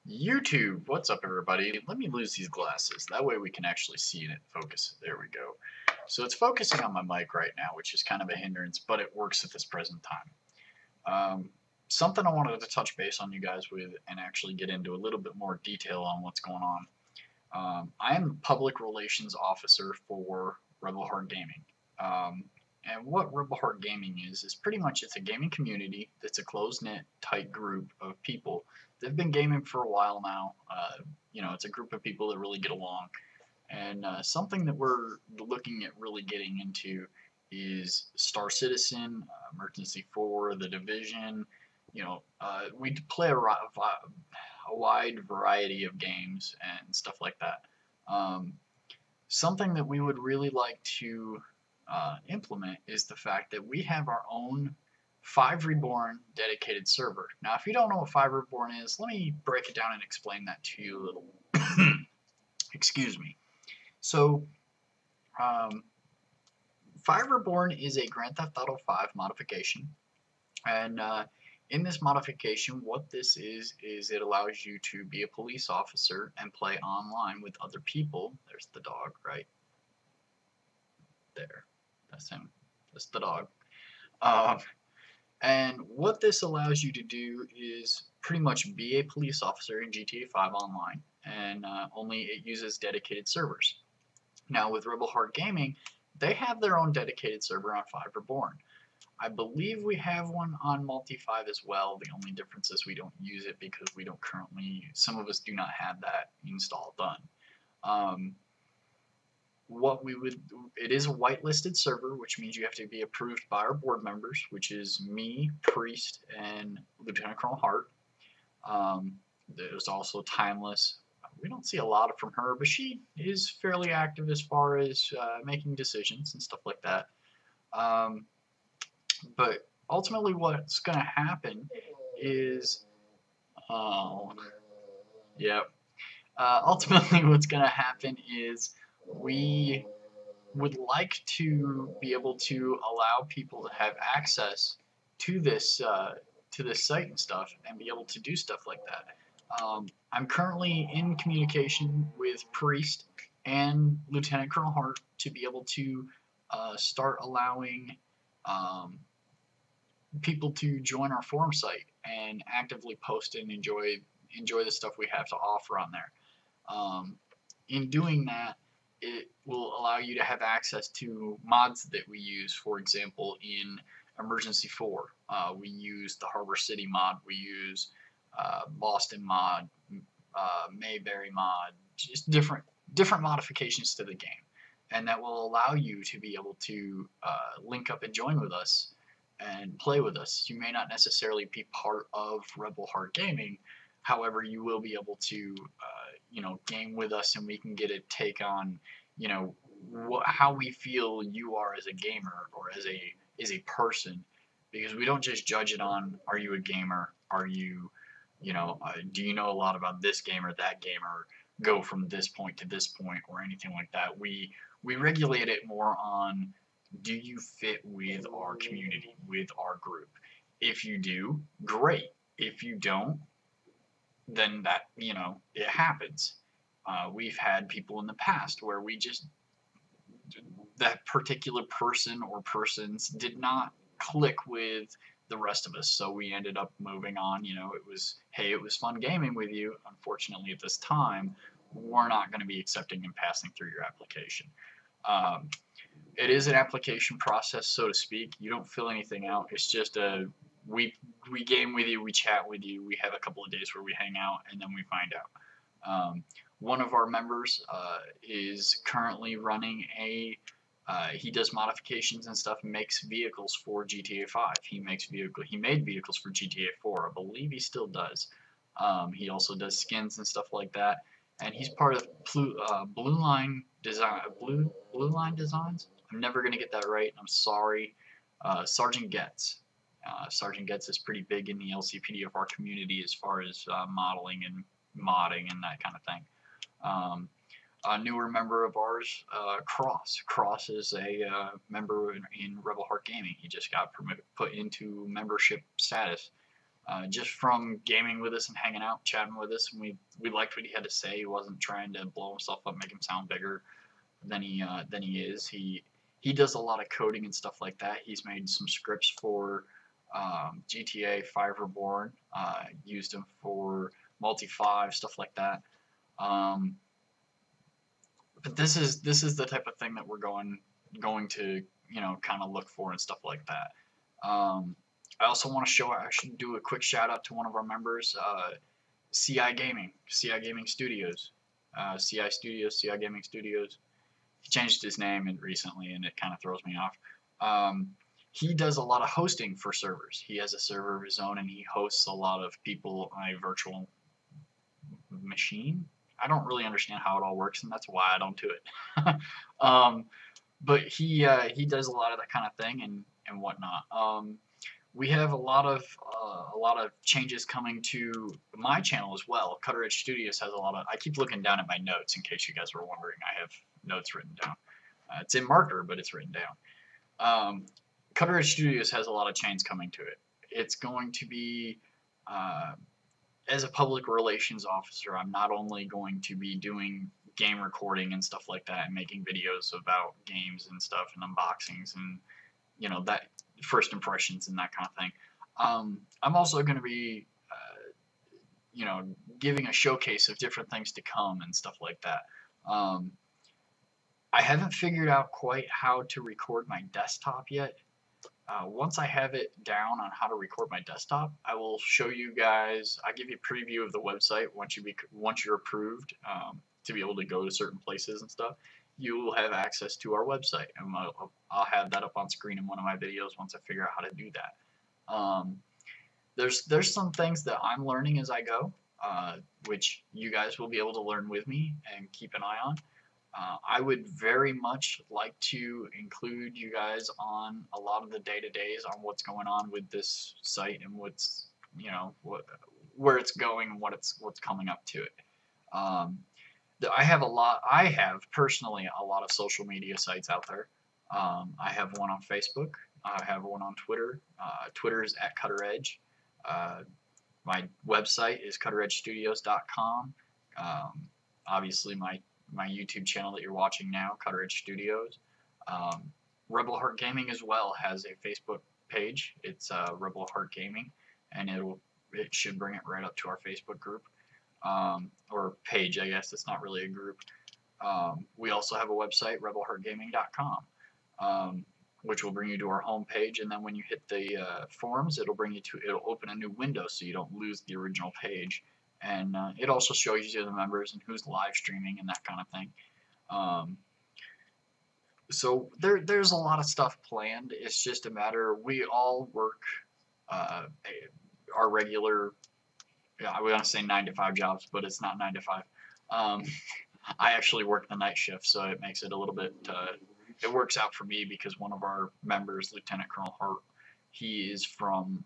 YouTube, what's up everybody? Let me lose these glasses. That way we can actually see it focus. There we go. So it's focusing on my mic right now, which is kind of a hindrance, but it works at this present time. Something I wanted to touch base on you guys with and actually get into a little bit more detail on what's going on. I am the public relations officer for Rebelheartgaming. And what Rebelheartgaming is pretty much it's a gaming community that's a close-knit, tight group of people. They've been gaming for a while now. It's a group of people that really get along. And something that we're looking at really getting into is Star Citizen, Emergency 4, The Division. We play a wide variety of games and stuff like that. Something that we would really like to implement is the fact that we have our own 5 Reborn dedicated server. Now, if you don't know what 5 Reborn is, let me break it down and explain that to you a little. Excuse me. So, 5 Reborn is a Grand Theft Auto 5 modification, and in this modification, what this is it allows you to be a police officer and play online with other people. There's the dog, right there. That's him. That's the dog. And what this allows you to do is pretty much be a police officer in GTA 5 online, and only it uses dedicated servers. Now with Rebelheartgaming, they have their own dedicated server on 5 Reborn. I believe we have one on Multi 5 as well. The only difference is we don't use it because we don't currently, some of us do not have that install done. It is a whitelisted server, which means you have to be approved by our board members, which is me, Priest, and Lieutenant Colonel Hart. There's also Timeless. We don't see a lot from her, but she is fairly active as far as making decisions and stuff like that. But ultimately what's going to happen is, ultimately what's going to happen is we would like to be able to allow people to have access to this site and stuff and be able to do stuff like that. I'm currently in communication with Priest and Lieutenant Colonel Hart to be able to start allowing people to join our forum site and actively post and enjoy the stuff we have to offer on there. In doing that, it will allow you to have access to mods that we use. For example, in Emergency 4, we use the Harbor City mod, we use Boston mod, Mayberry mod, just different modifications to the game. And that will allow you to be able to link up and join with us and play with us. You may not necessarily be part of Rebelheartgaming, however, you will be able to game with us, and we can get a take on how we feel you are as a gamer or as a person, because we don't just judge it on, are you a gamer, are you do you know a lot about this game or that game, or go from this point to this point, or anything like that. We regulate it more on, do you fit with our community, with our group? If you do, great. If you don't, then that, it happens. We've had people in the past where that particular person or persons did not click with the rest of us, so we ended up moving on. It was fun gaming with you. Unfortunately, at this time, we're not going to be accepting and passing through your application. It is an application process, so to speak. You don't fill anything out. It's just we game with you, we chat with you, we have a couple of days where we hang out, and then we find out. One of our members is currently running he does modifications and stuff, makes vehicles for GTA 5. He made vehicles for GTA 4. I believe he still does. He also does skins and stuff like that, and he's part of Blue Line Designs. I'm never gonna get that right. I'm sorry. Sergeant Getz. Sergeant Getz is pretty big in the LCPDFR community as far as modeling and modding and that kind of thing. A newer member of ours, Cross. Cross is a member in Rebelheartgaming. He just got put into membership status. just from gaming with us and hanging out, chatting with us, and we liked what he had to say. He wasn't trying to blow himself up, make him sound bigger than he is. He does a lot of coding and stuff like that. He's made some scripts for GTA 5 Reborn, used them for Multi 5, stuff like that. But this is the type of thing that we're going to kind of look for and stuff like that. I also want to I should do a quick shout out to one of our members, CI Gaming Studios, CI Gaming Studios. He changed his name recently, and it kind of throws me off. He does a lot of hosting for servers. He has a server of his own, and he hosts a lot of people on a virtual machine. I don't really understand how it all works, and that's why I don't do it. But he does a lot of that kind of thing and whatnot. We have a lot of changes coming to my channel as well. Cutter Edge Studios has a lot of. I keep looking down at my notes in case you guys were wondering. I have notes written down. It's in marker, but it's written down. Cutter Edge Studios has a lot of change coming to it. It's going to be, as a public relations officer, I'm not only going to be doing game recording and stuff like that and making videos about games and stuff and unboxings and that first impressions and that kind of thing. I'm also going to be giving a showcase of different things to come and stuff like that. I haven't figured out quite how to record my desktop yet. Once I have it down on how to record my desktop, I will show you guys. I'll give you a preview of the website once you're approved to be able to go to certain places and stuff. You will have access to our website, and I'll have that up on screen in one of my videos once I figure out how to do that. There's some things that I'm learning as I go, which you guys will be able to learn with me and keep an eye on. I would very much like to include you guys on a lot of the day-to-days on what's going on with this site and what's where it's going and what's coming up to it. I have personally a lot of social media sites out there. I have one on Facebook. I have one on Twitter. Twitter is @CutterEdge. My website is cutteredgestudios.com. Obviously, my YouTube channel that you're watching now, Cutter Edge Studios. Rebelheartgaming as well has a Facebook page. It's Rebelheartgaming, and it should bring it right up to our Facebook group. Or page, I guess. It's not really a group. We also have a website, rebelheartgaming.com, which will bring you to our home page, and then when you hit the forums, it'll open a new window so you don't lose the original page. And it also shows you the members and who's live streaming and that kind of thing. So there's a lot of stuff planned. It's just a matter, we all work our regular, I would want to say 9-to-5 jobs, but it's not 9 to 5. I actually work the night shift, so it makes it a little bit, it works out for me because one of our members, Lieutenant Colonel Hart, he is from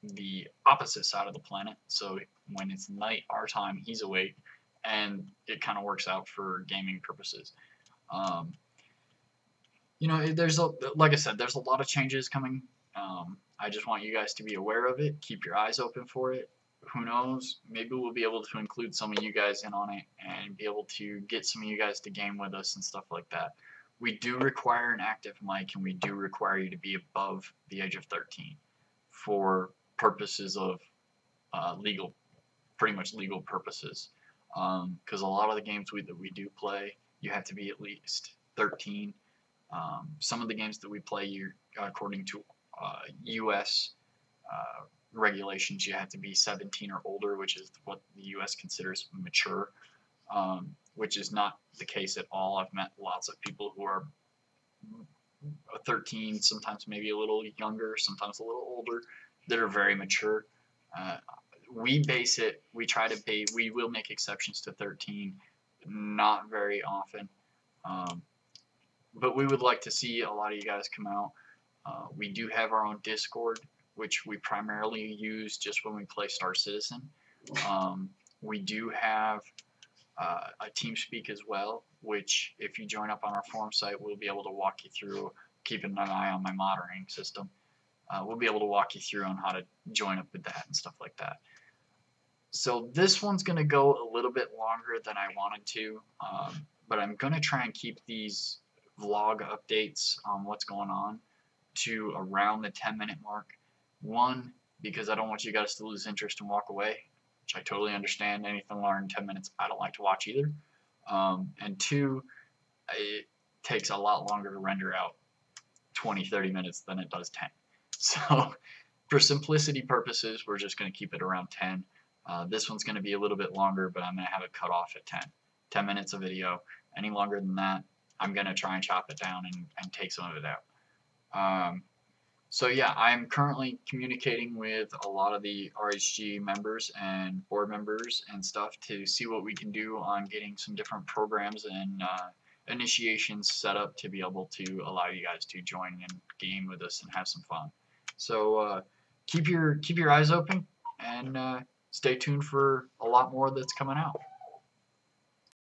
the opposite side of the planet, so when it's night our time, he's awake, and it kind of works out for gaming purposes. Like I said, there's a lot of changes coming. I just want you guys to be aware of it. Keep your eyes open for it. Who knows? Maybe we'll be able to include some of you guys in on it and be able to get some of you guys to game with us and stuff like that. We do require an active mic, and we do require you to be above the age of 13 for purposes of pretty much legal purposes. Because a lot of the games that we do play, you have to be at least 13. Some of the games that we play, according to U.S. Regulations, you have to be 17 or older, which is what the U.S. considers mature, which is not the case at all. I've met lots of people who are 13, sometimes maybe a little younger, sometimes a little older, that are very mature. We will make exceptions to 13, not very often, but we would like to see a lot of you guys come out. We do have our own Discord, which we primarily use just when we play Star Citizen. We do have a TeamSpeak as well, which if you join up on our forum site, we'll be able to walk you through, keeping an eye on my monitoring system. we'll be able to walk you through on how to join up with that and stuff like that. So this one's going to go a little bit longer than I wanted to, but I'm going to try and keep these vlog updates on what's going on to around the 10-minute mark. One, because I don't want you guys to lose interest and walk away, which I totally understand. Anything longer than 10 minutes, I don't like to watch either. And two, it takes a lot longer to render out 20-30 minutes than it does 10. So for simplicity purposes, we're just going to keep it around 10. This one's going to be a little bit longer, but I'm going to have it cut off at 10. 10 minutes of video. Any longer than that, I'm going to try and chop it down and take some of it out. So yeah, I'm currently communicating with a lot of the RHG members and board members and stuff to see what we can do on getting some different programs and initiations set up to be able to allow you guys to join and game with us and have some fun. So keep your eyes open and stay tuned for a lot more that's coming out.